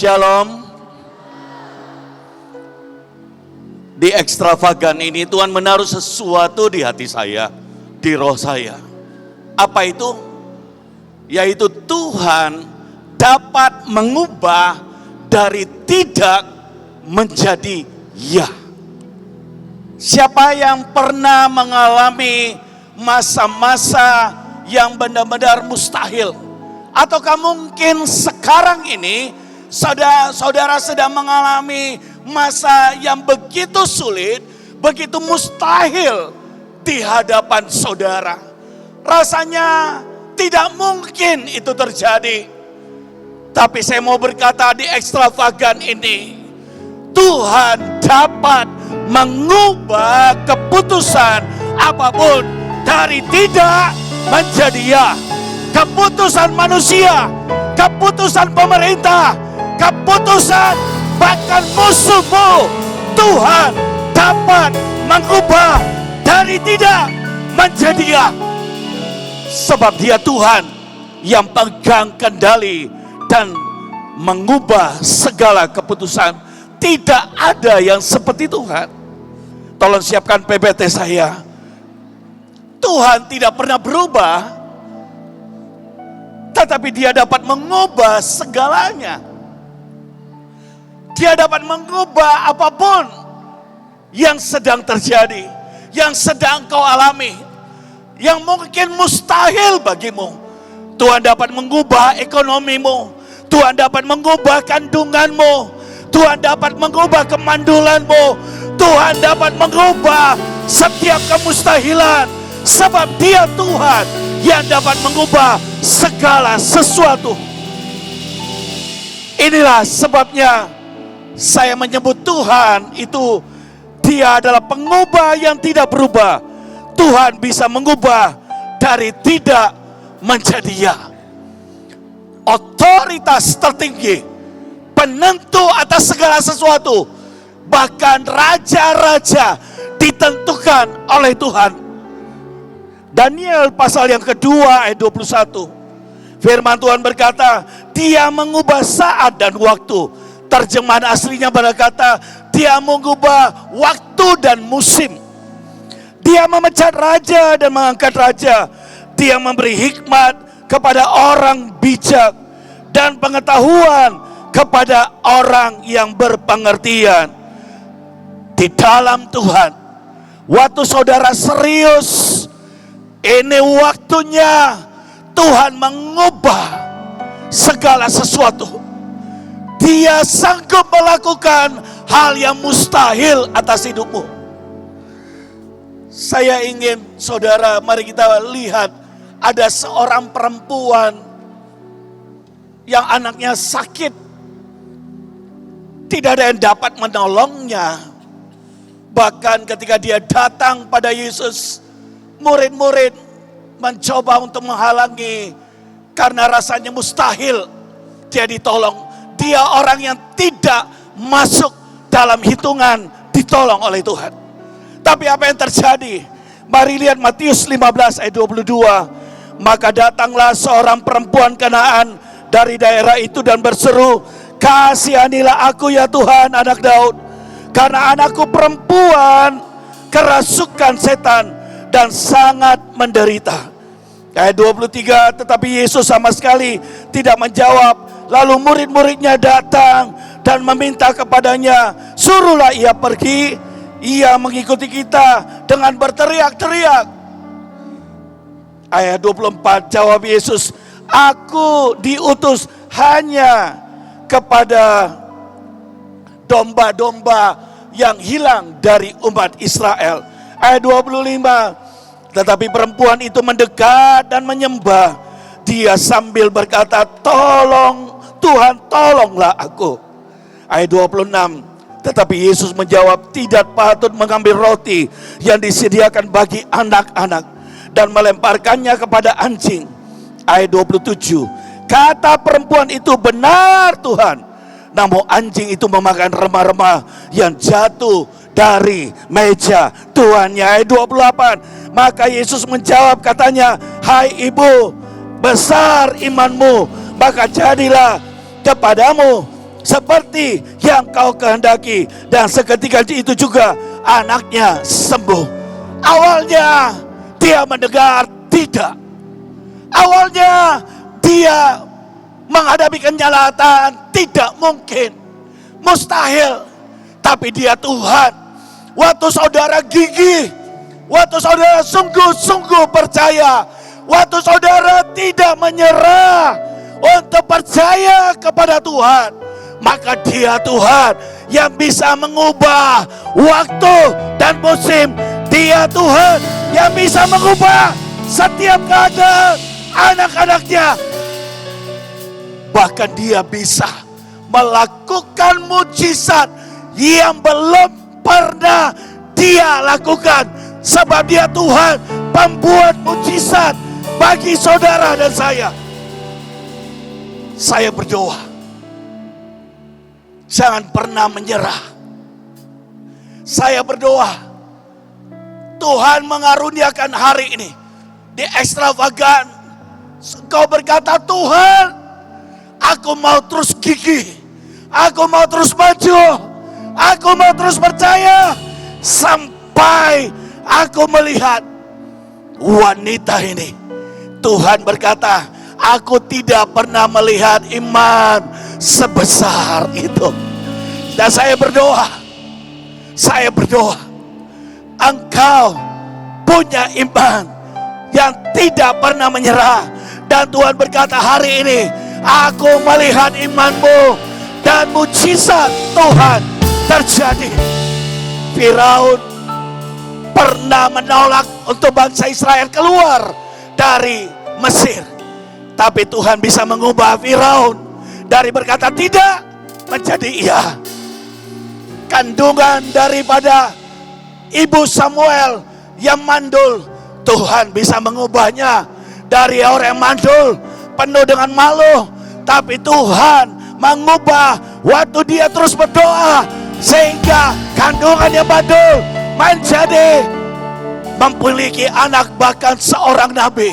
Shalom. Di ekstravagan ini Tuhan menaruh sesuatu di hati saya, di roh saya. Apa itu? Yaitu Tuhan dapat mengubah dari tidak menjadi ya. Siapa yang pernah mengalami masa-masa yang benar-benar mustahil? Ataukah mungkin sekarang ini saudara sedang mengalami masa yang begitu sulit, begitu mustahil di hadapan saudara. Rasanya tidak mungkin itu terjadi. Tapi saya mau berkata di ekstravagan ini, Tuhan dapat mengubah keputusan apapun dari tidak menjadi ya. Keputusan manusia, keputusan pemerintah, keputusan bahkan musuhmu, Tuhan dapat mengubah dari tidak menjadi ya. Sebab Dia Tuhan yang pegang kendali dan mengubah segala keputusan. Tidak ada yang seperti Tuhan. Tolong siapkan PPT saya. Tuhan tidak pernah berubah, tetapi Dia dapat mengubah segalanya. Dia dapat mengubah apapun yang sedang terjadi, yang sedang kau alami, yang mungkin mustahil bagimu. Tuhan dapat mengubah ekonomimu, Tuhan dapat mengubah kandunganmu, Tuhan dapat mengubah kemandulanmu, Tuhan dapat mengubah setiap kemustahilan. Sebab Dia Tuhan yang dapat mengubah segala sesuatu. Inilah sebabnya saya menyebut Tuhan itu, Dia adalah pengubah yang tidak berubah. Tuhan bisa mengubah dari tidak menjadi ya. Otoritas tertinggi, penentu atas segala sesuatu, bahkan raja-raja ditentukan oleh Tuhan. Daniel pasal yang kedua ayat 21. Firman Tuhan berkata, Dia mengubah saat dan waktu. Terjemahan aslinya berkata, Dia mengubah waktu dan musim. Dia memecat raja dan mengangkat raja. Dia memberi hikmat kepada orang bijak dan pengetahuan kepada orang yang berpengertian. Di dalam Tuhan, waktu saudara serius, ini waktunya Tuhan mengubah segala sesuatu. Dia sanggup melakukan hal yang mustahil atas hidupmu. Saya ingin saudara, mari kita lihat, ada seorang perempuan yang anaknya sakit. Tidak ada yang dapat menolongnya. Bahkan ketika dia datang pada Yesus, murid-murid mencoba untuk menghalangi karena rasanya mustahil dia ditolong. Dia orang yang tidak masuk dalam hitungan ditolong oleh Tuhan. Tapi apa yang terjadi? Mari lihat Matius 15 ayat 22. Maka datanglah seorang perempuan Kanaan dari daerah itu dan berseru, "Kasihanilah aku ya Tuhan, anak Daud, karena anakku perempuan kerasukan setan dan sangat menderita." Ayat 23, tetapi Yesus sama sekali tidak menjawab. Lalu murid-muridnya datang dan meminta kepadanya, "Suruhlah ia pergi." Ia mengikuti kita dengan berteriak-teriak. Ayat 24, jawab Yesus, "Aku diutus hanya kepada domba-domba yang hilang dari umat Israel." Ayat 25, tetapi perempuan itu mendekat dan menyembah dia sambil berkata, "Tolong Tuhan, tolonglah aku." Ayat 26, tetapi Yesus menjawab, "Tidak patut mengambil roti yang disediakan bagi anak-anak dan melemparkannya kepada anjing." Ayat 27, kata perempuan itu, "Benar Tuhan, namun anjing itu memakan remah-remah yang jatuh dari meja tuannya." Ayat 28, maka Yesus menjawab katanya, "Hai ibu, besar imanmu, maka jadilah kepadamu seperti yang kau kehendaki. Dan seketika itu juga anaknya sembuh. Awalnya dia mendengar tidak. Awalnya dia menghadapi kenyataan tidak mungkin, mustahil. Tapi dia Tuhan, waktu saudara gigih, waktu saudara sungguh-sungguh percaya, waktu saudara tidak menyerah untuk percaya kepada Tuhan, maka dia Tuhan yang bisa mengubah waktu dan musim. Dia Tuhan yang bisa mengubah setiap keadaan anak-anaknya. Bahkan dia bisa melakukan mujizat yang belum pernah dia lakukan. Sebab dia Tuhan pembuat mujizat bagi saudara dan saya. Saya berdoa, jangan pernah menyerah. Saya berdoa, Tuhan mengaruniakan hari ini di ekstravagan. Engkau berkata, Tuhan, aku mau terus gigih, aku mau terus maju, aku mau terus percaya sampai aku melihat wanita ini. Tuhan berkata, aku tidak pernah melihat iman sebesar itu. Dan saya berdoa, engkau punya iman yang tidak pernah menyerah. Dan Tuhan berkata, hari ini aku melihat imanmu dan mujizat Tuhan terjadi. Firaun pernah menolak untuk bangsa Israel keluar dari Mesir. Tapi Tuhan bisa mengubah Firaun dari berkata tidak menjadi iya. Kandungan daripada ibu Samuel yang mandul, Tuhan bisa mengubahnya dari orang yang mandul penuh dengan malu. Tapi Tuhan mengubah waktu dia terus berdoa, sehingga kandungan yang mandul menjadi memiliki anak, bahkan seorang nabi.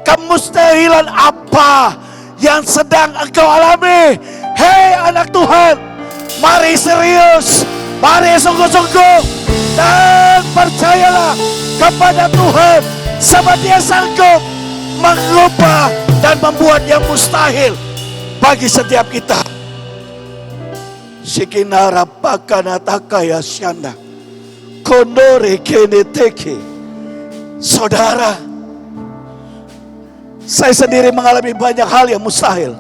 Kemustahilan apa yang sedang engkau alami? Hei anak Tuhan, mari serius, mari sungguh-sungguh, dan percayalah kepada Tuhan, sebab Dia sanggup mengubah dan membuat yang mustahil bagi setiap kita. Shikinara pakana takaya syanda kondore keneteke. Saudara, saya sendiri mengalami banyak hal yang mustahil,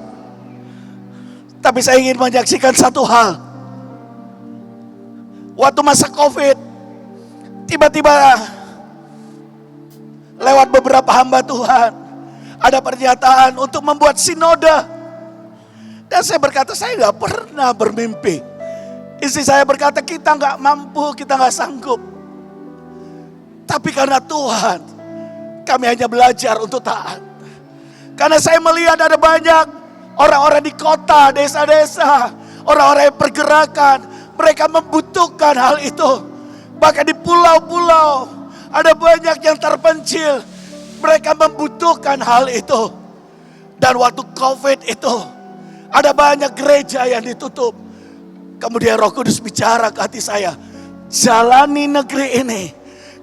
tapi saya ingin menyaksikan satu hal. Waktu masa COVID, tiba-tiba lewat beberapa hamba Tuhan ada pernyataan untuk membuat sinode. Dan saya berkata, saya gak pernah bermimpi. Istri saya berkata, kita gak mampu, kita gak sanggup. Tapi karena Tuhan, kami hanya belajar untuk taat. Karena saya melihat ada banyak orang-orang di kota, desa-desa, orang-orang yang pergerakan, mereka membutuhkan hal itu. Bahkan di pulau-pulau ada banyak yang terpencil, mereka membutuhkan hal itu. Dan waktu COVID itu ada banyak gereja yang ditutup. Kemudian Roh Kudus bicara ke hati saya, jalani negeri ini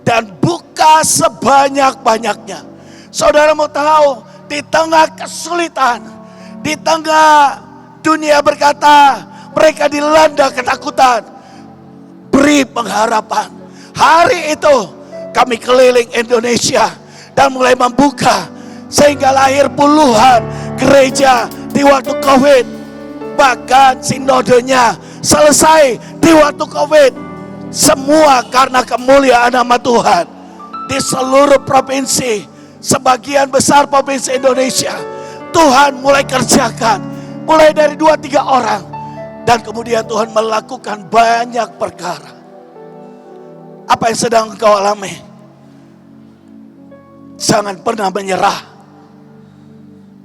dan buka sebanyak-banyaknya. Saudara mau tahu, di tengah kesulitan, di tengah dunia berkata mereka dilanda ketakutan, beri pengharapan. Hari itu kami keliling Indonesia dan mulai membuka, sehingga lahir puluhan gereja di waktu COVID. Bahkan sinodenya selesai di waktu COVID. Semua karena kemuliaan nama Tuhan. Di seluruh provinsi, sebagian besar provinsi Indonesia, Tuhan mulai kerjakan, mulai dari 2-3 orang. Dan kemudian Tuhan melakukan banyak perkara. Apa yang sedang engkau alami? Jangan pernah menyerah,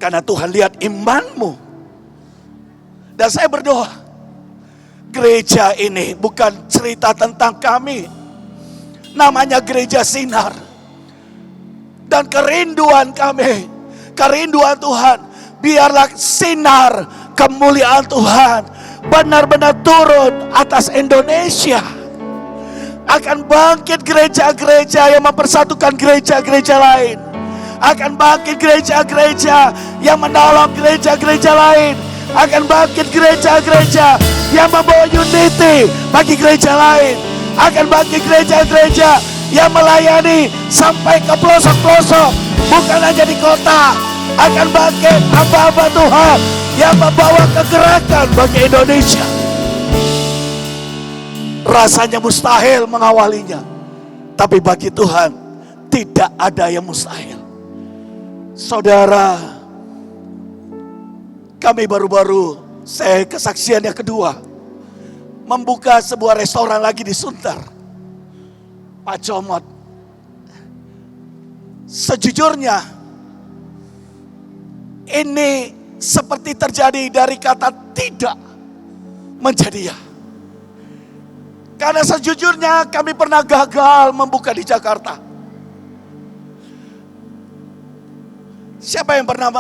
karena Tuhan lihat imanmu. Dan saya berdoa, gereja ini bukan cerita tentang kami. Namanya Gereja Sinar. Dan kerinduan kami, kerinduan Tuhan, biarlah sinar kemuliaan Tuhan benar-benar turun atas Indonesia. Akan bangkit gereja-gereja yang mempersatukan gereja-gereja lain. Akan bangkit gereja-gereja yang menolong gereja-gereja lain. Akan bangkit gereja-gereja yang membawa unity bagi gereja lain. Akan bangkit gereja-gereja yang melayani sampai ke pelosok-pelosok, bukan hanya di kota. Akan bangkit hamba-hamba Tuhan yang membawa kegerakan bagi Indonesia. Rasanya mustahil mengawalinya, tapi bagi Tuhan tidak ada yang mustahil. Saudara, kami baru-baru, saya kesaksian yang kedua, membuka sebuah restoran lagi di Sunter, Pak Comot. Sejujurnya, ini seperti terjadi dari kata tidak menjadi ya. Karena sejujurnya kami pernah gagal membuka di Jakarta. Siapa yang pernah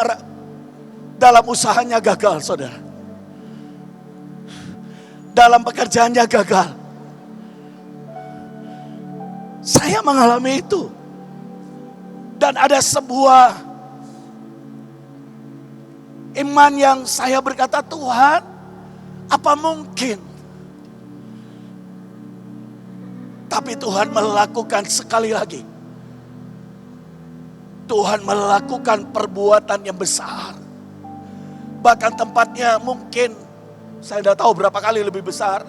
dalam usahanya gagal, saudara? Dalam pekerjaannya gagal. Saya mengalami itu. Dan ada sebuah iman yang saya berkata, Tuhan, apa mungkin? Tapi Tuhan melakukan sekali lagi. Tuhan melakukan perbuatan yang besar. Bahkan tempatnya mungkin, saya tidak tahu berapa kali lebih besar.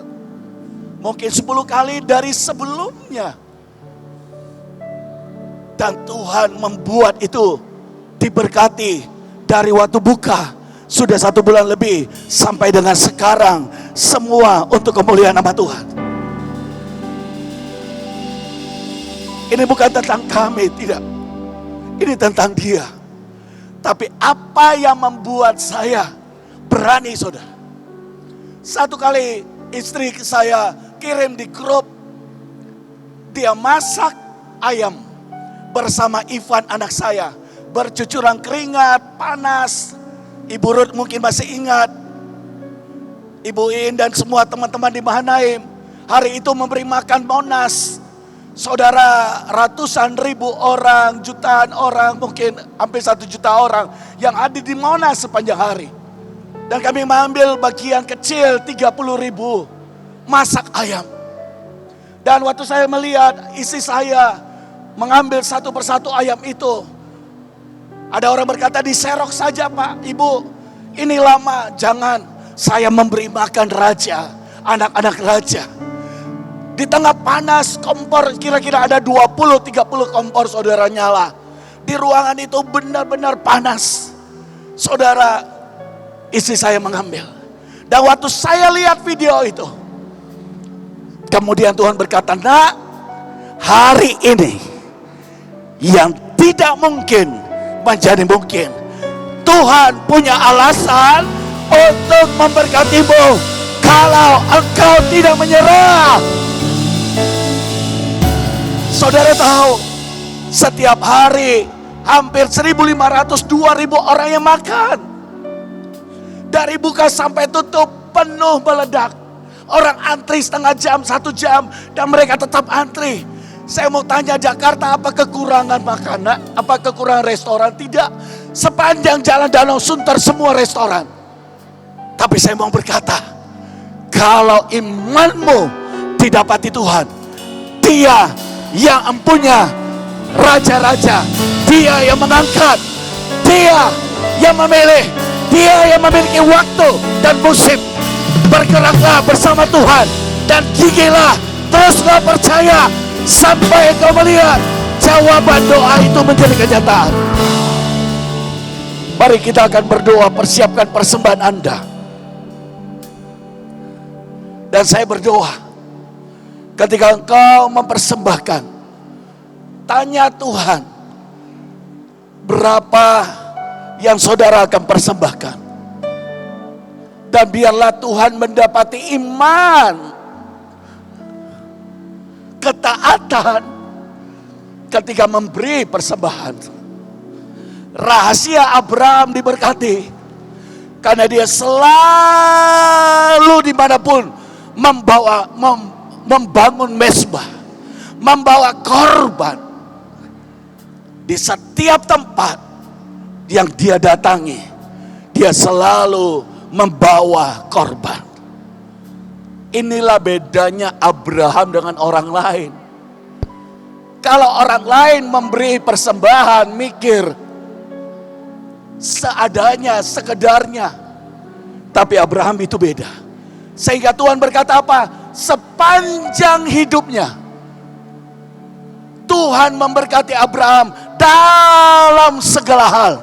Mungkin 10 kali dari sebelumnya. Dan Tuhan membuat itu diberkati dari waktu buka. Sudah 1 bulan lebih sampai dengan sekarang. Semua untuk kemuliaan nama Tuhan. Ini bukan tentang kami, tidak. Ini tentang Dia. Tapi apa yang membuat saya berani, saudara? Satu kali istri saya kirim di grup, dia masak ayam bersama Ivan anak saya. Bercucuran keringat, panas. Ibu Ruth mungkin masih ingat. Ibu In dan semua teman-teman di Mahanaim hari itu memberi makan Monas. Saudara, ratusan ribu orang, jutaan orang, mungkin hampir 1 juta orang yang hadir di Monas sepanjang hari. Dan kami mengambil bagian kecil 30 ribu masak ayam. Dan waktu saya melihat istri saya mengambil satu persatu ayam itu, ada orang berkata, diserok saja Pak, Ibu, ini lama. Jangan, saya memberi makan raja, anak-anak raja. Di tengah panas, kompor kira-kira ada 20-30 kompor saudara nyala. Di ruangan itu benar-benar panas. Saudara, istri saya mengambil. Dan waktu saya lihat video itu, kemudian Tuhan berkata, nak, hari ini yang tidak mungkin menjadi mungkin. Tuhan punya alasan untuk memberkatimu kalau engkau tidak menyerah. Saudara tahu, setiap hari hampir 1.500-2.000 orang yang makan. Dari buka sampai tutup penuh meledak. Orang antri setengah jam, 1 jam, dan mereka tetap antri. Saya mau tanya, Jakarta apa kekurangan makanan? Apa kekurangan restoran? Tidak. Sepanjang jalan Danau Sunter semua restoran. Tapi saya mau berkata, kalau imanmu didapati Tuhan, Dia yang empunya raja-raja, Dia yang mengangkat, Dia yang memilih, Dia yang memiliki waktu dan musim. Bergeraklah bersama Tuhan dan gigilah, teruslah percaya sampai engkau melihat jawaban doa itu menjadi kenyataan. Mari kita akan berdoa, persiapkan persembahan Anda. Dan saya berdoa, ketika engkau mempersembahkan, tanya Tuhan, berapa yang saudara akan persembahkan. Dan biarlah Tuhan mendapati iman, ketaatan ketika memberi persembahan. Rahasia Abraham diberkati Karena dia selalu dimanapun membangun mezbah, membawa korban. Di setiap tempat yang dia datangi, dia selalu membawa korban. Inilah bedanya Abraham dengan orang lain. Kalau orang lain memberi persembahan, mikir seadanya, sekedarnya. Tapi Abraham itu beda. Sehingga Tuhan berkata apa? Sepanjang hidupnya Tuhan memberkati Abraham dalam segala hal.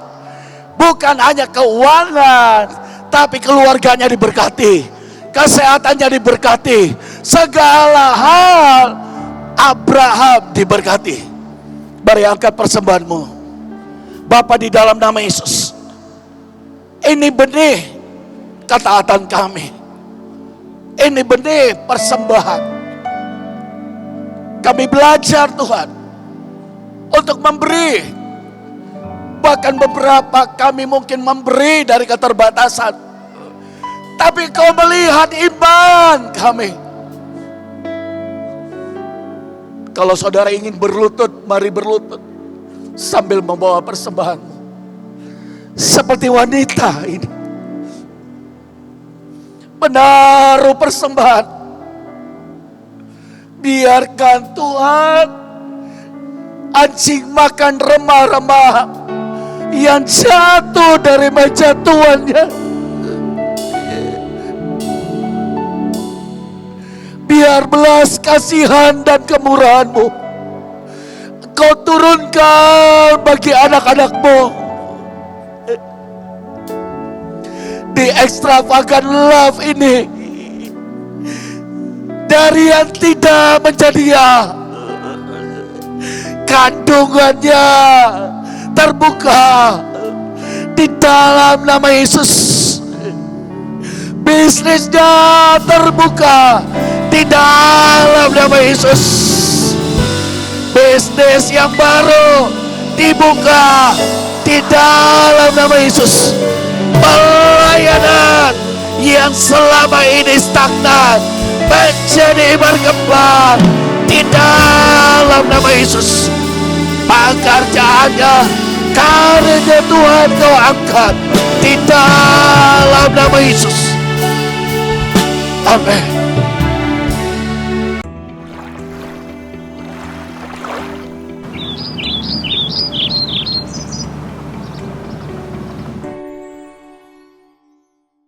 Bukan hanya keuangan, tapi keluarganya diberkati, kesehatannya diberkati, segala hal Abraham diberkati. Mari angkat persembahanmu. Bapa, di dalam nama Yesus, ini benih ketaatan kami. Ini benih persembahan. Kami belajar Tuhan untuk memberi. Bahkan beberapa kami mungkin memberi dari keterbatasan, tapi Kau melihat iman kami. Kalau saudara ingin berlutut, mari berlutut sambil membawa persembahanmu. Seperti wanita ini menaruh persembahan. Biarkan Tuhan anjing makan remah-remah yang jatuh dari meja tuannya. Biar belas kasihan dan kemurahan-Mu Kau turunkan bagi anak-anak-Mu. Di extravagant love ini, dari yang tidak menjadi ya, kandungannya terbuka di dalam nama Yesus. Bisnisnya terbuka di dalam nama Yesus. Bisnis yang baru dibuka di dalam nama Yesus. Pelayanan yang selama ini stagnan menjadi berkembang di dalam nama Yesus. Pekerjaannya, karirnya Tuhan Kau angkat di dalam nama Yesus. Amin.